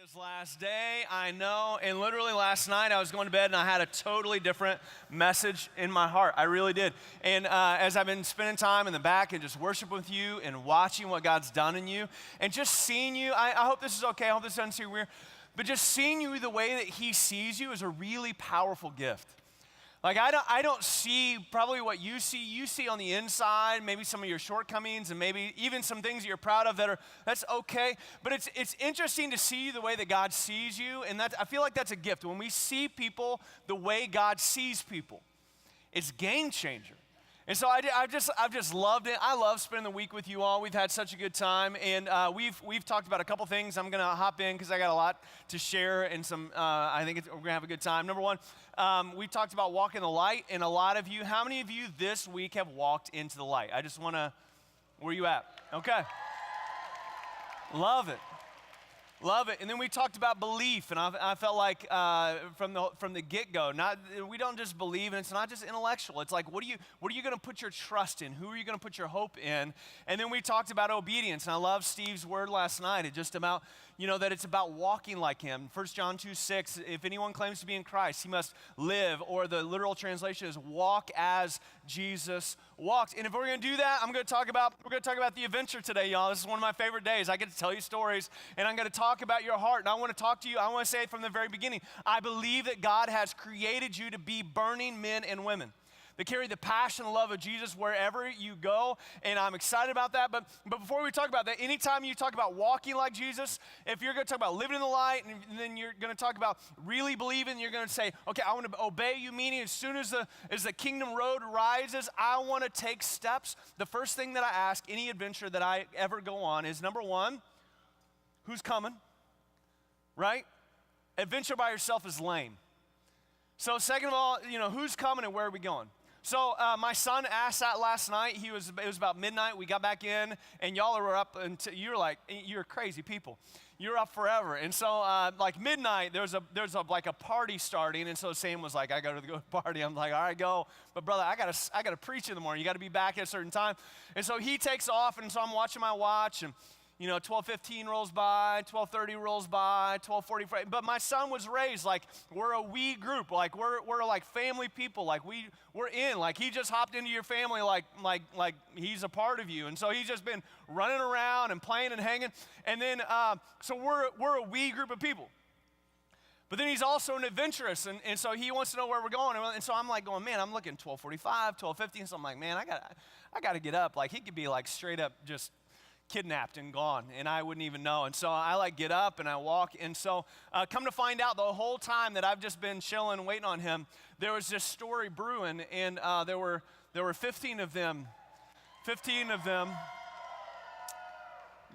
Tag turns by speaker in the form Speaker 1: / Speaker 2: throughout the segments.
Speaker 1: This last day, I know, and literally last night I was going to bed and I had a totally different message in my heart. I really did. And as I've been spending time in the back and just worshiping with you and watching what God's done in you and just seeing you, I hope this is okay, I hope this doesn't seem weird, but just seeing you the way that He sees you is a really powerful gift. Like I don't see probably what you see. You see on the inside, maybe some of your shortcomings and maybe even some things that you're proud of that's okay. But it's interesting to see the way that God sees you, and I feel like that's a gift. When we see people the way God sees people, it's game changer. And so I've just loved it. I love spending the week with you all. We've had such a good time, and we've talked about a couple things. I'm gonna hop in because I got a lot to share, and some I think we're gonna have a good time. Number one, we talked about walking the light, and a lot of you. How many of you this week have walked into the light? I just wanna. Where you at? Okay. Love it. Love it. And then we talked about belief, and I felt like from the get-go, we don't just believe, and it's not just intellectual. It's like, what are you going to put your trust in? Who are you going to put your hope in? And then we talked about obedience, and I love Steve's word last night. It's just about, that it's about walking like Him. 1 John 2:6, if anyone claims to be in Christ, he must live, or the literal translation is walk as Jesus walked. And if we're going to do that, we're going to talk about the adventure today, y'all. This is one of my favorite days. I get to tell you stories, and I'm going to talk about your heart, and I want to talk to you. I want to say it from the very beginning. I believe that God has created you to be burning men and women that carry the passion and love of Jesus wherever you go, and I'm excited about that. But before we talk about that, anytime you talk about walking like Jesus, if you're going to talk about living in the light, and then you're going to talk about really believing, you're going to say, okay, I want to obey you, meaning as soon as the kingdom road rises, I want to take steps. The first thing that I ask any adventure that I ever go on is, number one, who's coming? Right? Adventure by yourself is lame. So second of all, who's coming and where are we going? So my son asked that last night. It was about midnight. We got back in, and y'all were up until you're crazy people. You're up forever. And so like midnight, there's a party starting, and so Sam was like, I got to go to the party. I'm like, all right, go. But brother, I gotta preach in the morning. You got to be back at a certain time. And so he takes off, and so I'm watching my watch, and 12:15 rolls by, 12:30 rolls by, 12:45. But my son was raised like we're a we group, like we're like family people, like we're in, like he just hopped into your family, like he's a part of you. And so he's just been running around and playing and hanging. And then so we're a we group of people. But then he's also an adventurous, and so he wants to know where we're going. And so I'm like going, man, I'm looking 12:45, 12:15. So I'm like, man, I got to get up. Like he could be like straight up just kidnapped and gone, and I wouldn't even know. And so I get up and I walk, and so come to find out, the whole time that I've just been chilling waiting on him, there was this story brewing, and there were 15 of them.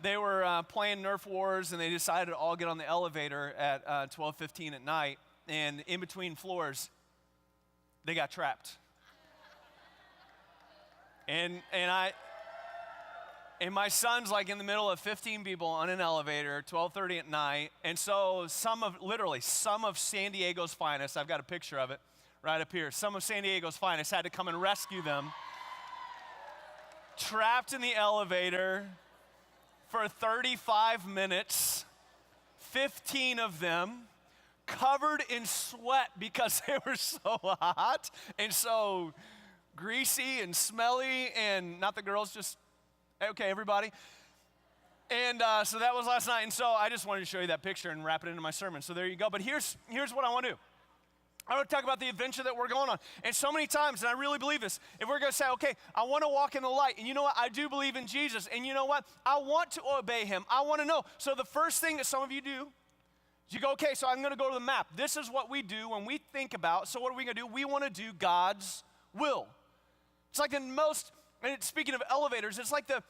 Speaker 1: They were playing Nerf wars, and they decided to all get on the elevator at 12:15 at night, and in between floors they got trapped. And my son's like in the middle of 15 people on an elevator, 12:30 at night. And so some of San Diego's finest, I've got a picture of it right up here. Some of San Diego's finest had to come and rescue them. Trapped in the elevator for 35 minutes, 15 of them covered in sweat because they were so hot and so greasy and smelly, and not the girls, just okay, everybody. And so that was last night. And so I just wanted to show you that picture and wrap it into my sermon. So there you go. But here's what I want to do. I want to talk about the adventure that we're going on. And so many times, and I really believe this, if we're going to say, okay, I want to walk in the light. And you know what? I do believe in Jesus. And you know what? I want to obey Him. I want to know. So the first thing that some of you do is you go, okay, so I'm going to go to the map. This is what we do when we think about, so what are we going to do? We want to do God's will. It's like the most, and speaking of elevators, it's like the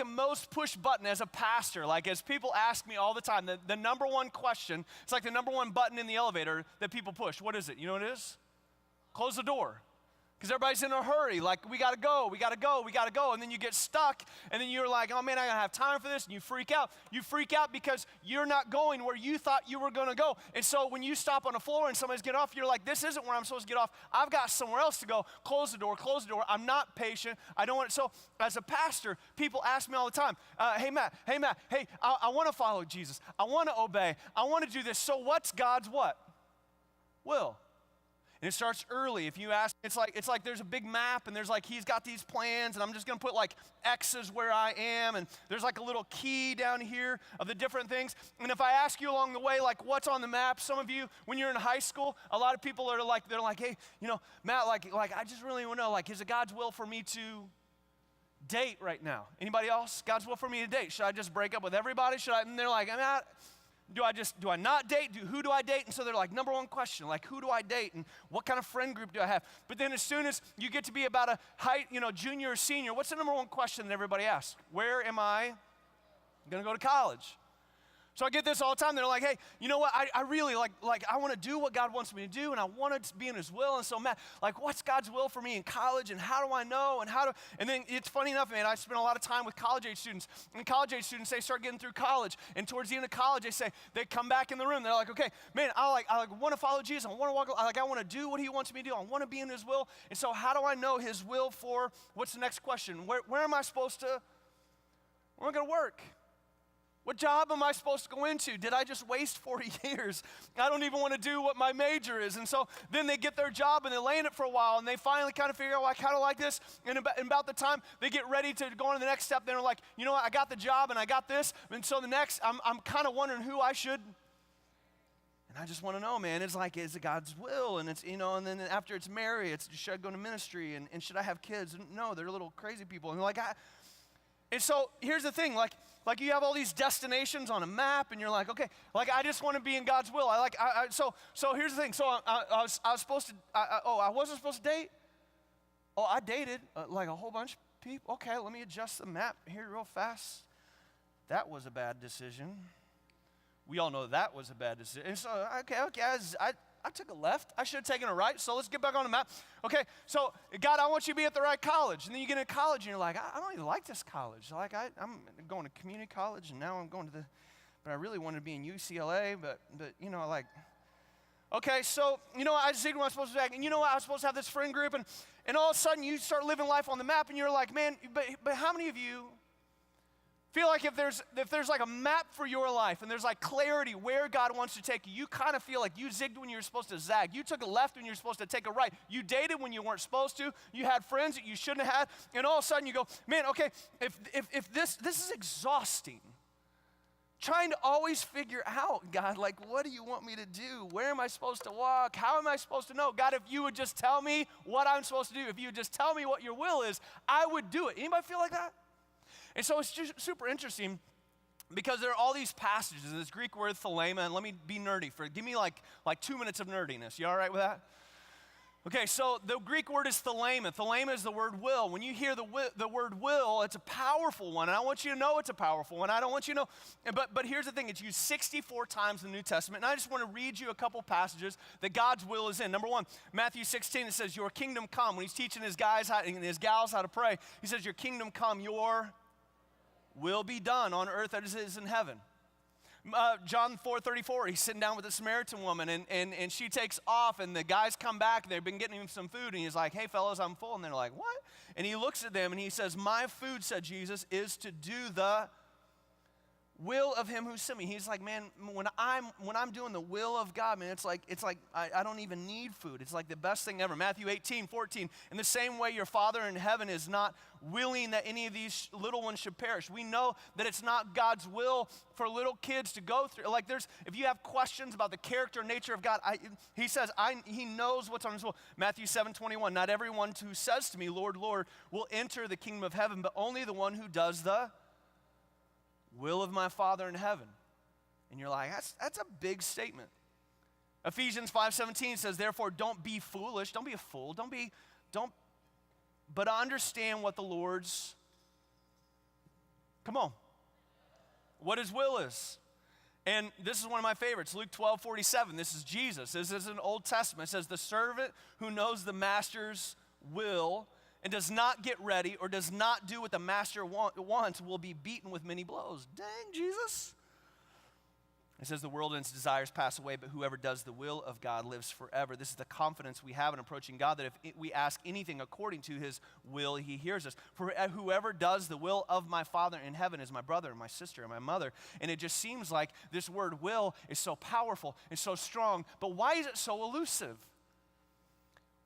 Speaker 1: most push button as a pastor. Like as people ask me all the time, the number one question, it's like the number one button in the elevator that people push. What is it? You know what it is? Close the door. Because everybody's in a hurry, like, we gotta go. And then you get stuck, and then you're like, oh man, I don't have time for this, and you freak out. You freak out because you're not going where you thought you were gonna go. And so when you stop on the floor and somebody's getting off, you're like, this isn't where I'm supposed to get off. I've got somewhere else to go. Close the door. I'm not patient. I don't want it. So as a pastor, people ask me all the time, hey Matt, I wanna follow Jesus. I wanna obey. I wanna do this. So what's God's what? Will. And it starts early. If you ask, it's like there's a big map, and there's like, he's got these plans, and I'm just gonna put like X's where I am, and there's like a little key down here of the different things. And if I ask you along the way, like, what's on the map, some of you, when you're in high school, a lot of people are like, they're like, hey, you know, Matt, like I just really wanna know, like, is it God's will for me to date right now? Anybody else? God's will for me to date. Should I just break up with everybody? And they're like, Matt, do I not date? Who do I date? And so they're like, number one question, like, who do I date? And what kind of friend group do I have? But then as soon as you get to be about a height, junior or senior, what's the number one question that everybody asks? Where am I gonna go to college? So I get this all the time. They're like, hey, you know what? I really like I want to do what God wants me to do, and I want to be in his will. And so, Matt, like, what's God's will for me in college, and how do I know, and then it's funny enough, man, I spend a lot of time with college-age students, and college-age students, they start getting through college, and towards the end of college, they come back in the room. They're like, okay, man, I want to follow Jesus. I want to walk, I want to do what he wants me to do. I want to be in his will. And so how do I know his will for, what's the next question? Where am I supposed to, where am I going to work? What job am I supposed to go into? Did I just waste 40 years? I don't even want to do what my major is. And so then they get their job and they lay in it for a while, and they finally kind of figure out, well, I kind of like this. And about the time they get ready to go on to the next step, they're like, you know what, I got the job and I got this. And so the next, I'm kind of wondering who I should. And I just want to know, man, it's like, is it God's will? And it's, and then after it's married, it's, should I go to ministry? And should I have kids? And no, they're little crazy people. And they're like, and so here's the thing, like you have all these destinations on a map, and you're like, okay, like, I just want to be in God's will. So here's the thing. So I was supposed to, I wasn't supposed to date. Oh, I dated like a whole bunch of people. Okay, let me adjust the map here real fast. That was a bad decision. We all know that was a bad decision. And so, okay, I took a left. I should have taken a right, so let's get back on the map. Okay, so God, I want you to be at the right college. And then you get into college, and you're like, I don't even like this college. Like, I'm going to community college, and now I'm going to but I really wanted to be in UCLA, but like, okay, so, I just did what I was supposed to do. And I was supposed to have this friend group, and all of a sudden, you start living life on the map, and you're like, man, but how many of you feel like if there's like a map for your life, and there's like clarity where God wants to take you, you kind of feel like you zigged when you were supposed to zag. You took a left when you were supposed to take a right. You dated when you weren't supposed to. You had friends that you shouldn't have had. And all of a sudden you go, man, okay, if this is exhausting. Trying to always figure out, God, like, what do you want me to do? Where am I supposed to walk? How am I supposed to know? God, if you would just tell me what I'm supposed to do, if you would just tell me what your will is, I would do it. Anybody feel like that? And so it's just super interesting because there are all these passages, this Greek word thelema, and let me be nerdy give me like 2 minutes of nerdiness. You all right with that? Okay, so the Greek word is thelema. Thelema is the word will. When you hear the word will, it's a powerful one, and I want you to know it's a powerful one. I don't want you to know, but here's the thing. It's used 64 times in the New Testament, and I just want to read you a couple passages that God's will is in. Number one, Matthew 16, it says, your kingdom come. When he's teaching his guys and his gals how to pray, he says, your kingdom come, your will be done on earth as it is in heaven. John 4:34, he's sitting down with a Samaritan woman, and she takes off, and the guys come back, and they've been getting him some food, and he's like, hey, fellas, I'm full. And they're like, what? And he looks at them, and he says, my food, said Jesus, is to do the will of him who sent me. He's like, man, when I'm doing the will of God, man, it's like I don't even need food. It's like the best thing ever. Matthew 18:14, in the same way your Father in heaven is not willing that any of these little ones should perish. We know that it's not God's will for little kids to go through. Like, if you have questions about the character and nature of God, he says he knows what's on his will. Matthew 7:21, not everyone who says to me, Lord, Lord, will enter the kingdom of heaven, but only the one who does the will of my Father in heaven. And you're like, that's a big statement. Ephesians 5:17 says, therefore, don't be foolish. Don't be a fool. But understand what the Lord's, come on, what his will is. And this is one of my favorites, Luke 12:47. This is Jesus. This is an Old Testament. It says, the servant who knows the master's will and does not get ready or does not do what the master wants will be beaten with many blows. Dang, Jesus. It says the world and its desires pass away, but whoever does the will of God lives forever. This is the confidence we have in approaching God, that if we ask anything according to his will, he hears us. For whoever does the will of my Father in heaven is my brother and my sister and my mother. And it just seems like this word will is so powerful and so strong, but why is it so elusive?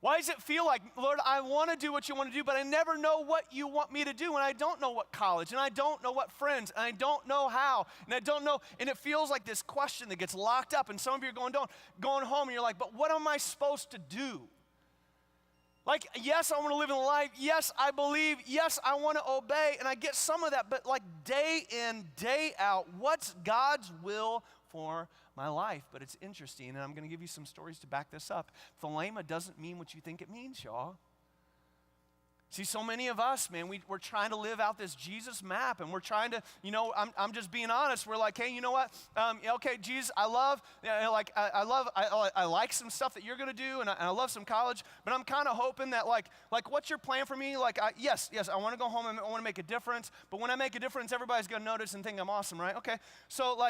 Speaker 1: Why does it feel like, Lord, I want to do what you want to do, but I never know what you want me to do, and I don't know what college, and I don't know what friends, and I don't know how, and I don't know, and it feels like this question that gets locked up, and some of you are going home, and you're like, but what am I supposed to do? Like, yes, I want to live in life, yes, I believe, yes, I want to obey, and I get some of that, but like day in, day out, what's God's will for my life? But it's interesting, and I'm going to give you some stories to back this up. Thelema doesn't mean what you think it means, y'all. See, so many of us, man, we're trying to live out this Jesus map, and we're trying to, I'm just being honest. We're like, hey, you know what? Okay, Jesus, I like some stuff that you're going to do, and I love some college, but I'm kind of hoping that, like, what's your plan for me? Like, yes, I want to go home and I want to make a difference, but when I make a difference, everybody's going to notice and think I'm awesome, right? Okay, so,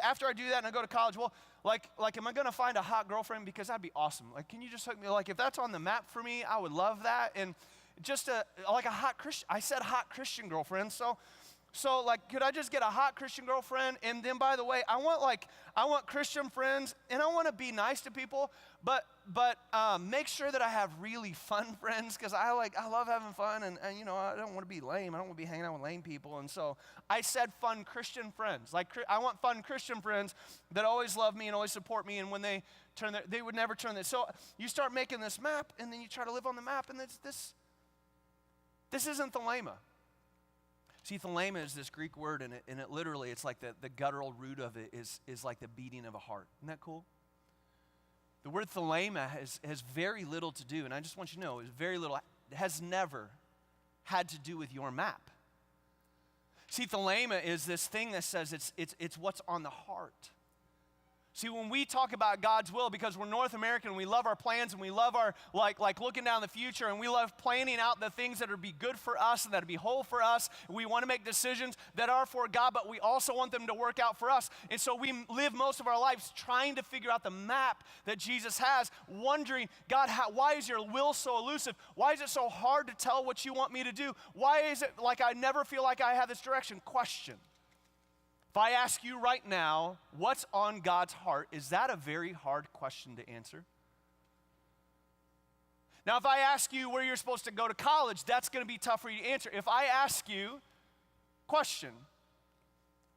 Speaker 1: after I do that and I go to college, well, like, am I going to find a hot girlfriend? Because that'd be awesome. Like, can you just hook me? Like, if that's on the map for me, I would love that. And just a hot Christian, I said hot Christian girlfriend, so could I just get a hot Christian girlfriend? And then, by the way, I want Christian friends, and I want to be nice to people, but make sure that I have really fun friends, because I love having fun, and I don't want to be lame. I don't want to be hanging out with lame people, and so I said fun Christian friends. Like, I want fun Christian friends that always love me and always support me, and when they they would never turn this. So you start making this map, and then you try to live on the map, and this isn't thelema. See, thelema is this Greek word, and it literally, it's like the guttural root of it is like the beating of a heart. Isn't that cool? The word thelema has very little to do, and I just want you to know, has never had to do with your map. See, thelema is this thing that says it's what's on the heart. See, when we talk about God's will, because we're North American, we love our plans, and we love our, like looking down the future, and we love planning out the things that are be good for us and that are be whole for us. We want to make decisions that are for God, but we also want them to work out for us. And so we live most of our lives trying to figure out the map that Jesus has, wondering, God, why is your will so elusive? Why is it so hard to tell what you want me to do? Why is it like I never feel like I have this direction? Question. If I ask you right now, what's on God's heart, is that a very hard question to answer? Now, if I ask you where you're supposed to go to college, that's going to be tough for you to answer. If I ask you, question,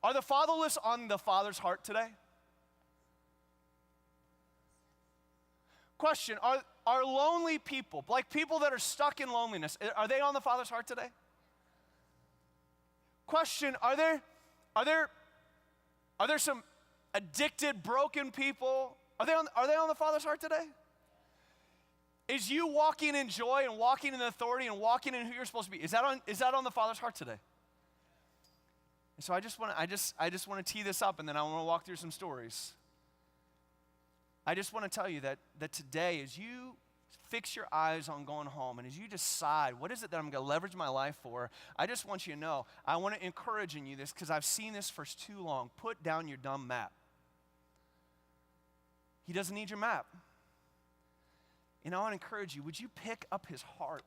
Speaker 1: are the fatherless on the Father's heart today? Question, are lonely people, like people that are stuck in loneliness, are they on the Father's heart today? Question, are there some addicted, broken people? Are they on the Father's heart today? Is you walking in joy and walking in authority and walking in who you're supposed to be? Is that on the Father's heart today? And so I just want to tee this up, and then I want to walk through some stories. I just want to tell you that today, as you fix your eyes on going home, and as you decide, what is it that I'm going to leverage my life for, I just want you to know, I want to encourage in you this, because I've seen this for too long. Put down your dumb map. He doesn't need your map. And I want to encourage you, would you pick up his heart?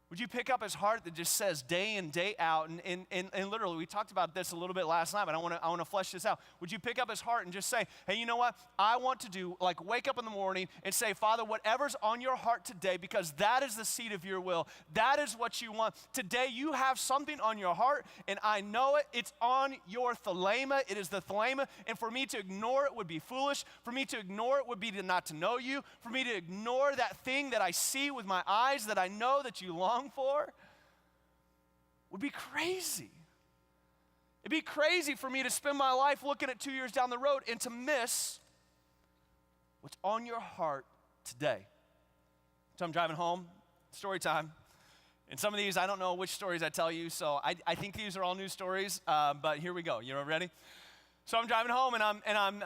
Speaker 1: Would you pick up his heart that just says day in, day out, and literally, we talked about this a little bit last night, but I want to flesh this out. Would you pick up his heart and just say, hey, you know what? I want to do, like, wake up in the morning and say, Father, whatever's on your heart today, because that is the seed of your will. That is what you want. Today, you have something on your heart, and I know it. It's on your thelema. It is the thelema, and for me to ignore it would be foolish. For me to ignore it would be not to know you. For me to ignore that thing that I see with my eyes that I know that you long for would be crazy. It'd be crazy for me to spend my life looking at 2 years down the road and to miss what's on your heart today. So I'm driving home, story time. And some of these, I don't know which stories I tell you, so I think these are all new stories, but here we go. You ready? So I'm driving home, and I'm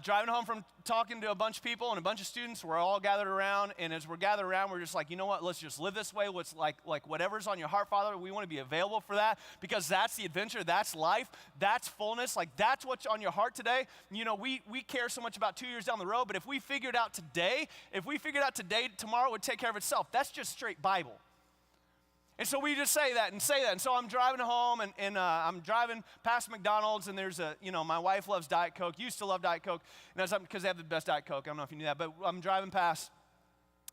Speaker 1: driving home from talking to a bunch of people and a bunch of students. We're all gathered around, and as we're gathered around, we're just like, you know what? Let's just live this way. What's like whatever's on your heart, Father, we want to be available for that, because that's the adventure, that's life, that's fullness. Like, that's what's on your heart today. You know, we care so much about 2 years down the road, but if we figured out today, tomorrow would take care of itself. That's just straight Bible. And so we just say that. And so I'm driving home, and I'm driving past McDonald's, and there's my wife loves Diet Coke, used to love Diet Coke, and because they have the best Diet Coke. I don't know if you knew that, but I'm driving past,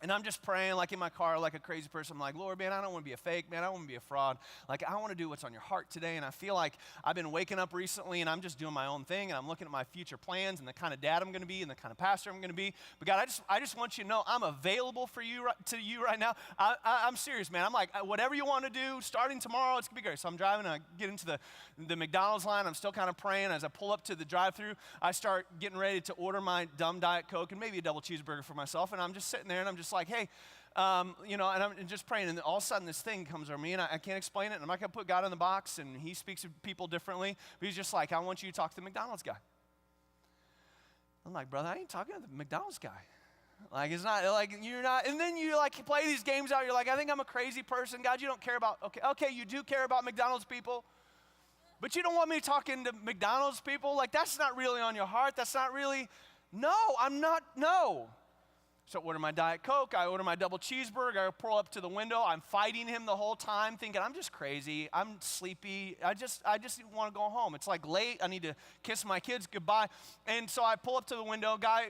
Speaker 1: and I'm just praying like in my car like a crazy person. I'm like, Lord, man, I don't want to be a fake, man. I don't want to be a fraud. Like, I want to do what's on your heart today, and I feel like I've been waking up recently, and I'm just doing my own thing, and I'm looking at my future plans and the kind of dad I'm going to be and the kind of pastor I'm going to be. But God, I just want you to know I'm available for you right now. I'm serious, man. I'm like, whatever you want to do, starting tomorrow, it's going to be great. So I'm driving, and I get into the McDonald's line. I'm still kind of praying. As I pull up to the drive-thru, I start getting ready to order my dumb Diet Coke and maybe a double cheeseburger for myself, and I'm just sitting there, and I'm just like, hey, and I'm just praying, and all of a sudden this thing comes over me, and I can't explain it, and I'm not going to put God in the box, and he speaks to people differently, but he's just like, I want you to talk to the McDonald's guy. I'm like, brother, I ain't talking to the McDonald's guy. Like, it's not, like, you're not, and then you, like, play these games out, you're like, I think I'm a crazy person. God, you don't care about, okay, you do care about McDonald's people, but you don't want me talking to McDonald's people? Like, that's not really on your heart, that's not really, no. So I order my Diet Coke, I order my double cheeseburger, I pull up to the window, I'm fighting him the whole time, thinking I'm just crazy, I'm sleepy, I just want to go home. It's like late, I need to kiss my kids goodbye. And so I pull up to the window, guy,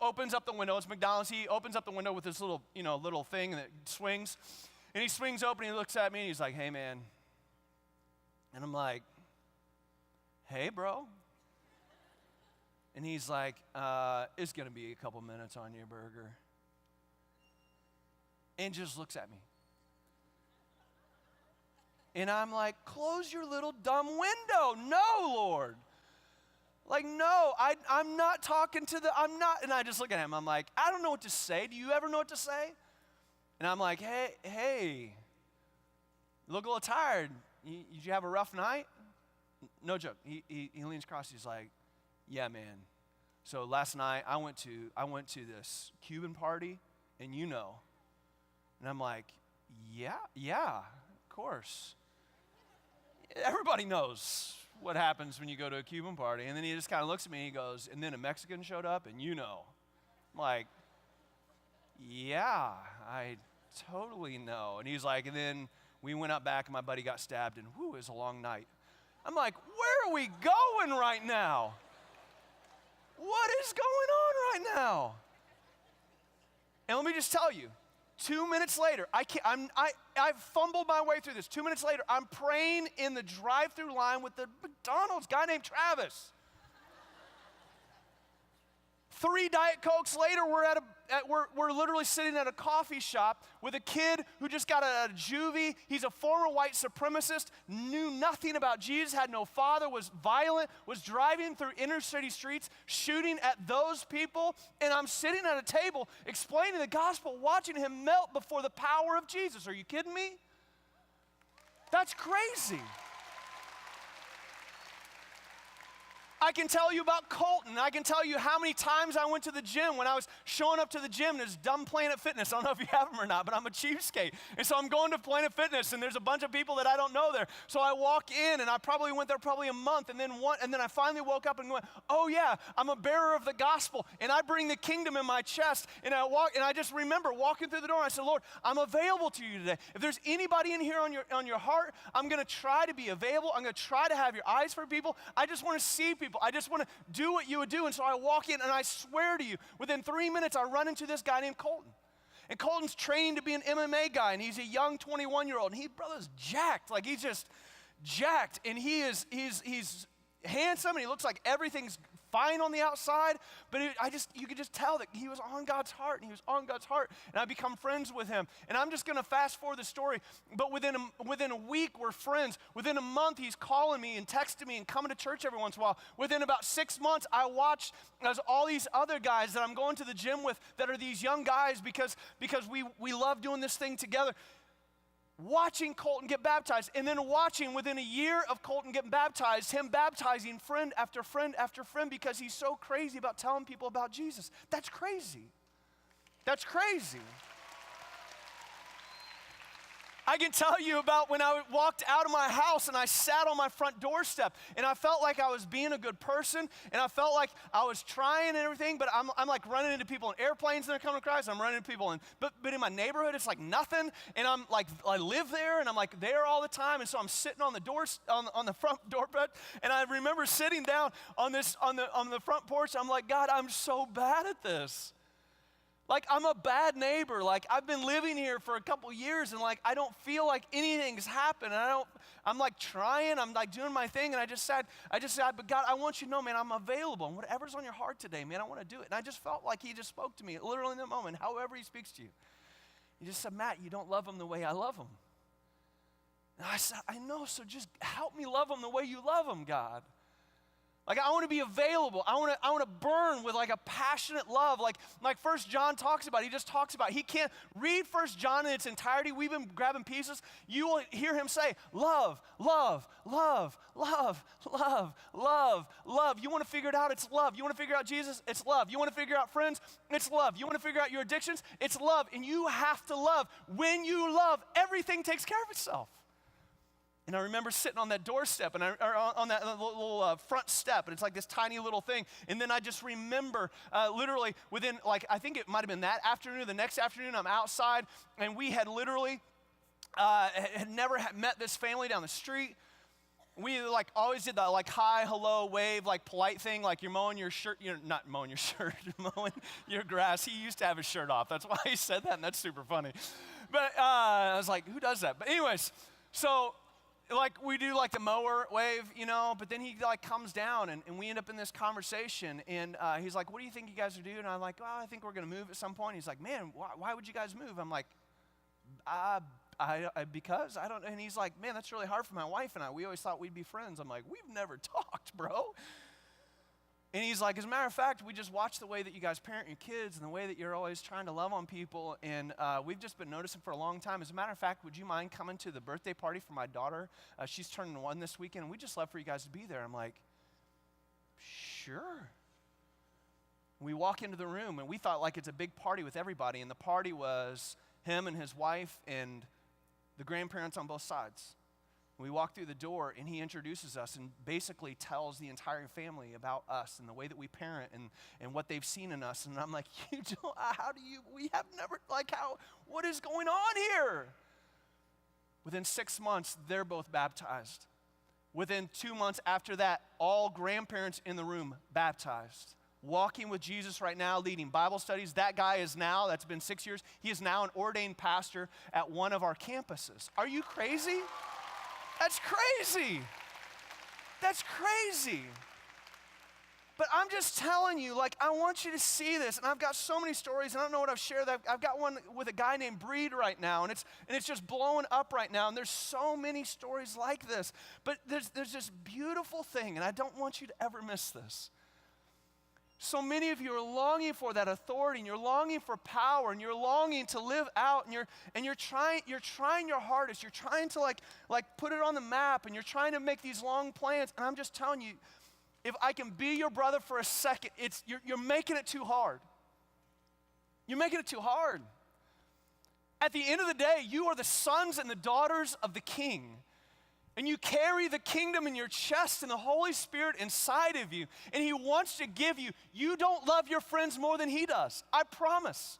Speaker 1: opens up the window, it's McDonald's, he opens up the window with this little thing that swings. And he swings open, he looks at me, and he's like, hey, man. And I'm like, hey, bro. And he's like, it's going to be a couple minutes on your burger. And just looks at me. And I'm like, close your little dumb window. No, Lord. Like, no, I'm not talking to I'm not. And I just look at him. I'm like, I don't know what to say. Do you ever know what to say? And I'm like, hey, you look a little tired. Did you have a rough night? No joke. He leans across. He's like, yeah, man. So last night I went to this Cuban party, and And I'm like, yeah, of course. Everybody knows what happens when you go to a Cuban party. And then he just kind of looks at me and he goes, and then a Mexican showed up, and I'm like, yeah, I totally know. And he's like, and then we went out back and my buddy got stabbed, and whew, it was a long night. I'm like, where are we going right now? What is going on right now? And let me just tell you, 2 minutes later, I fumbled my way through this. 2 minutes later, I'm praying in the drive-through line with the McDonald's guy named Travis. 3 Diet Cokes later, we're literally sitting at a coffee shop with a kid who just got out of juvie. He's a former white supremacist, knew nothing about Jesus, had no father, was violent, was driving through inner city streets, shooting at those people. And I'm sitting at a table explaining the gospel, watching him melt before the power of Jesus. Are you kidding me? That's crazy. I can tell you about Colton. I can tell you how many times I went to the gym when I was showing up to the gym. There's dumb Planet Fitness. I don't know if you have them or not, but I'm a cheapskate. And so I'm going to Planet Fitness, and there's a bunch of people that I don't know there. So I walk in, and I probably went there a month, and then I finally woke up and went, oh yeah, I'm a bearer of the gospel, and I bring the kingdom in my chest. And I just remember walking through the door, and I said, Lord, I'm available to you today. If there's anybody in here on your heart, I'm going to try to be available. I'm going to try to have your eyes for people. I just want to see people. I just want to do what you would do. And so I walk in, and I swear to you, within 3 minutes, I run into this guy named Colton. And Colton's trained to be an MMA guy, and he's a young 21-year-old, and brother's jacked. Like, he's just jacked, and he's handsome, and he looks like everything's fine on the outside, but you could just tell that he was on God's heart, and he was on God's heart, and I become friends with him. And I'm just going to fast forward the story, but within a week, we're friends. Within a month, he's calling me and texting me and coming to church every once in a while. Within about 6 months, I watched as all these other guys that I'm going to the gym with that are these young guys because we love doing this thing together. watching Colton get baptized, and then watching within a year of Colton getting baptized, him baptizing friend after friend after friend because he's so crazy about telling people about Jesus. That's crazy. That's crazy. I can tell you about when I walked out of my house and I sat on my front doorstep and I felt like I was being a good person and I felt like I was trying and everything, but I'm like running into people in airplanes and they're coming to Christ. I'm running into people but in my neighborhood it's like nothing, and I'm like, I live there and I'm like there all the time, and so I'm sitting on the on the front doorbell, and I remember sitting down on the front porch. I'm like, God, I'm so bad at this. Like, I'm a bad neighbor. Like, I've been living here for a couple years, and like, I don't feel like anything's happened. I'm like trying, I'm like doing my thing, and I just said, but God, I want you to know, man, I'm available. And whatever's on your heart today, man, I want to do it. And I just felt like he just spoke to me, literally in that moment, however he speaks to you. He just said, Matt, you don't love him the way I love him. And I said, I know, so just help me love him the way you love him, God. Like, I want to be available. I want to burn with like a passionate love. Like 1 John talks about. He just talks about. He can't read 1 John in its entirety. We've been grabbing pieces. You will hear him say, love, love, love, love, love, love, love. You want to figure it out? It's love. You want to figure out Jesus? It's love. You want to figure out friends? It's love. You want to figure out your addictions? It's love. And you have to love. When you love, everything takes care of itself. And I remember sitting on that doorstep, or on that little front step, and it's like this tiny little thing. And then I just remember literally within, like, I think it might have been that afternoon, the next afternoon, I'm outside, and we had literally had never met this family down the street. We like always did that like hi, hello, wave, like polite thing, like you're mowing your shirt, you're not mowing your shirt, you're mowing your grass. He used to have his shirt off. That's why he said that, and that's super funny. But I was like, who does that? But anyways, so like we do like the mower wave, you know, but then he like comes down and we end up in this conversation, and he's like, what do you think you guys are doing? And I'm like, well, I think we're going to move at some point. He's like, man, why would you guys move? I'm like, because I don't, and he's like, man, that's really hard for my wife and I. We always thought we'd be friends. I'm like, we've never talked, bro. And he's like, as a matter of fact, we just watch the way that you guys parent your kids and the way that you're always trying to love on people, and we've just been noticing for a long time. As a matter of fact, would you mind coming to the birthday party for my daughter? She's turning 1 this weekend, and we'd just love for you guys to be there. I'm like, sure. We walk into the room, and we thought like it's a big party with everybody, and the party was him and his wife and the grandparents on both sides. We walk through the door, and he introduces us and basically tells the entire family about us and the way that we parent and what they've seen in us. And I'm like, we have never, like, what is going on here? Within 6 months, they're both baptized. Within 2 months after that, all grandparents in the room baptized. Walking with Jesus right now, leading Bible studies. That guy is now, that's been 6 years, he is now an ordained pastor at one of our campuses. Are you crazy? That's crazy. That's crazy. But I'm just telling you, like, I want you to see this, and I've got so many stories, and I don't know what I've shared. I've got one with a guy named Breed right now, and it's just blowing up right now, and there's so many stories like this. But there's this beautiful thing, and I don't want you to ever miss this. So many of you are longing for that authority, and you're longing for power, and you're longing to live out, and you're trying your hardest. You're trying to like put it on the map, and you're trying to make these long plans. And I'm just telling you, if I can be your brother for a second, you're making it too hard. You're making it too hard. At the end of the day, you are the sons and the daughters of the King. And you carry the kingdom in your chest and the Holy Spirit inside of you. And he wants to give you. You don't love your friends more than he does. I promise.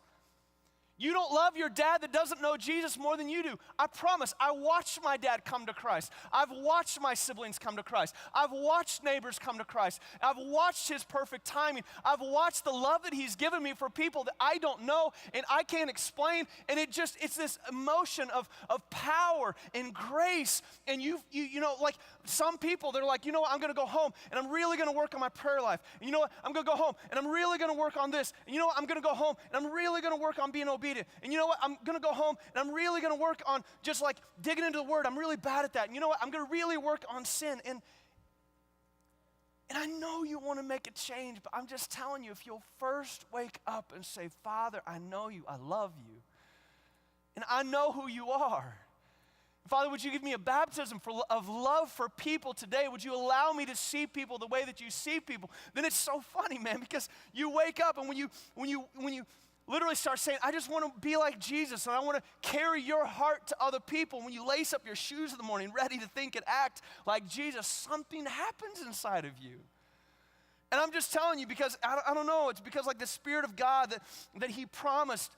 Speaker 1: You don't love your dad that doesn't know Jesus more than you do. I promise. I watched my dad come to Christ. I've watched my siblings come to Christ. I've watched neighbors come to Christ. I've watched his perfect timing. I've watched the love that he's given me for people that I don't know and I can't explain. And it's this emotion of power and grace. And you know, like some people, they're like, you know what, I'm going to go home and I'm really going to work on my prayer life. And you know what, I'm going to go home and I'm really going to work on this. And you know what, I'm going to go home and I'm really going to work on being obedient. And you know what? I'm going to go home and I'm really going to work on just like digging into the word. I'm really bad at that. And you know what? I'm going to really work on sin. And I know you want to make a change, but I'm just telling you, if you'll first wake up and say, Father, I know you. I love you. And I know who you are. Father, would you give me a baptism of love for people today? Would you allow me to see people the way that you see people? Then it's so funny, man, because you wake up and when you literally start saying, I just want to be like Jesus and I want to carry your heart to other people. When you lace up your shoes in the morning, ready to think and act like Jesus, something happens inside of you. And I'm just telling you because, I don't know, it's because like the Spirit of God that he promised,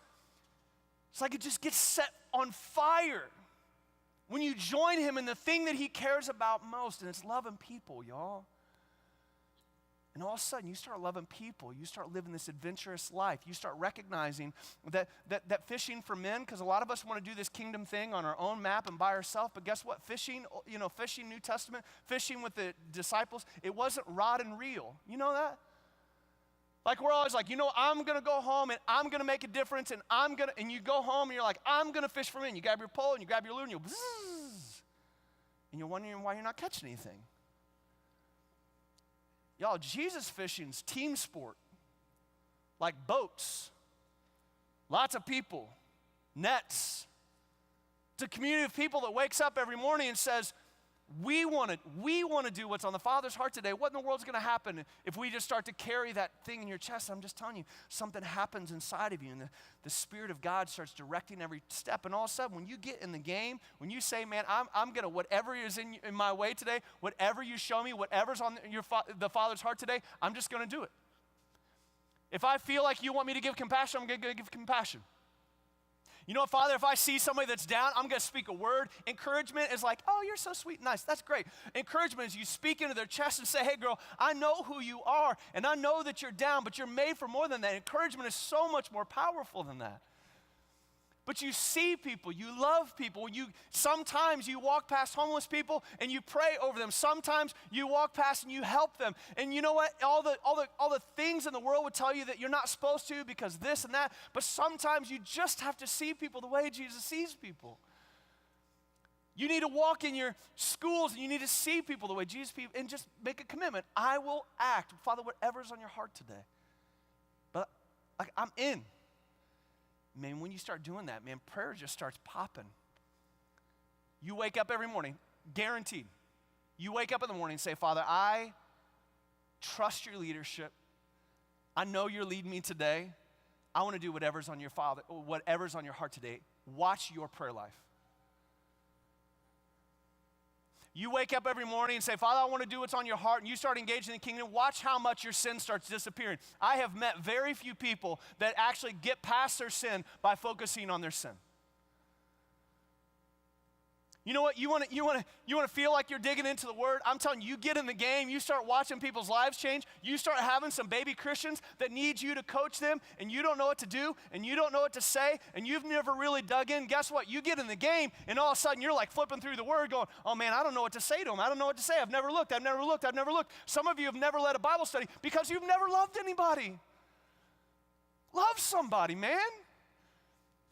Speaker 1: it's like it just gets set on fire when you join him in the thing that he cares about most, and it's loving people, y'all. And all of a sudden, you start loving people. You start living this adventurous life. You start recognizing that fishing for men, because a lot of us want to do this kingdom thing on our own map and by ourselves, but guess what? Fishing, fishing New Testament, fishing with the disciples, it wasn't rod and reel. You know that? Like we're always like, I'm going to go home and I'm going to make a difference and and you go home and you're like, I'm going to fish for men. You grab your pole and you grab your lure and you bzzz, and you're wondering why you're not catching anything. Y'all, Jesus fishing's team sport, like boats, lots of people, nets. It's a community of people that wakes up every morning and says, we want to do what's on the Father's heart today. What in the world's going to happen if we just start to carry that thing in your chest? I'm just telling you, something happens inside of you, and the Spirit of God starts directing every step. And all of a sudden, when you get in the game, when you say, man, I'm going to, whatever is in my way today, whatever you show me, whatever's on the Father's heart today, I'm just going to do it. If I feel like you want me to give compassion, I'm going to give compassion. You know what, Father, if I see somebody that's down, I'm going to speak a word. Encouragement is like, oh, you're so sweet and nice. That's great. Encouragement is you speak into their chest and say, hey, girl, I know who you are, and I know that you're down, but you're made for more than that. Encouragement is so much more powerful than that. But you see people, you love people. Sometimes you walk past homeless people and you pray over them. Sometimes you walk past and you help them. And you know what? All the things in the world would tell you that you're not supposed to because this and that. But sometimes you just have to see people the way Jesus sees people. You need to walk in your schools and you need to see people the way Jesus sees people and just make a commitment. I will act, Father, whatever's on your heart today. But I'm in. Man, when you start doing that, man, prayer just starts popping. You wake up every morning, guaranteed. You wake up in the morning and say, Father, I trust your leadership. I know you're leading me today. I want to do whatever's on your heart today. Watch your prayer life. You wake up every morning and say, Father, I want to do what's on your heart, and you start engaging in the kingdom. Watch how much your sin starts disappearing. I have met very few people that actually get past their sin by focusing on their sin. You know what? You want to feel like you're digging into the Word? I'm telling you, you get in the game, you start watching people's lives change, you start having some baby Christians that need you to coach them, and you don't know what to do, and you don't know what to say, and you've never really dug in. Guess what? You get in the game, and all of a sudden you're like flipping through the Word going, oh man, I don't know what to say to them. I don't know what to say. I've never looked. Some of you have never led a Bible study because you've never loved anybody. Love somebody, man.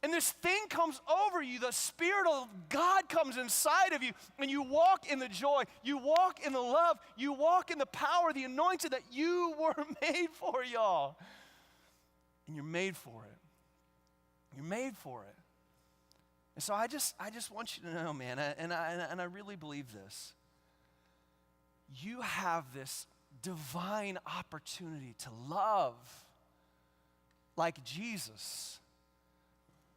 Speaker 1: And this thing comes over you, the Spirit of God comes inside of you, and you walk in the joy, you walk in the love, you walk in the power, the anointing that you were made for, y'all. And you're made for it. You're made for it. And so I just want you to know, man, and I really believe this. You have this divine opportunity to love like Jesus.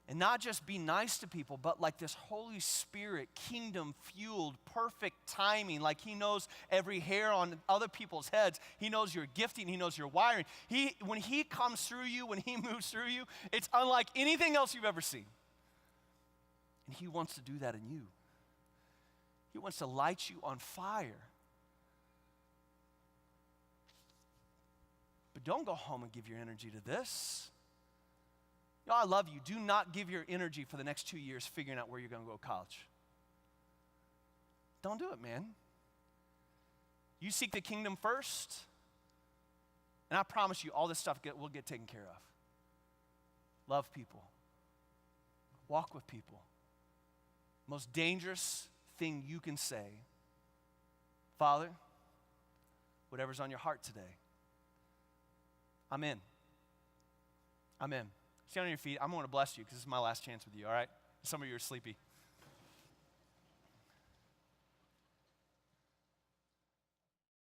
Speaker 1: And not just be nice to people, but like this Holy Spirit, kingdom-fueled, perfect timing, like he knows every hair on other people's heads. He knows your gifting. He knows your wiring. When he comes through you, when he moves through you, it's unlike anything else you've ever seen. And he wants to do that in you. He wants to light you on fire. But don't go home and give your energy to this. Yo, I love you. Do not give your energy for the next 2 years figuring out where you're going to go to college. Don't do it, man. You seek the kingdom first, and I promise you all this stuff will get taken care of. Love people. Walk with people. Most dangerous thing you can say, Father, whatever's on your heart today, I'm in. I'm in. Stand on your feet. I'm going to bless you because this is my last chance with you, all right? Some of you are sleepy.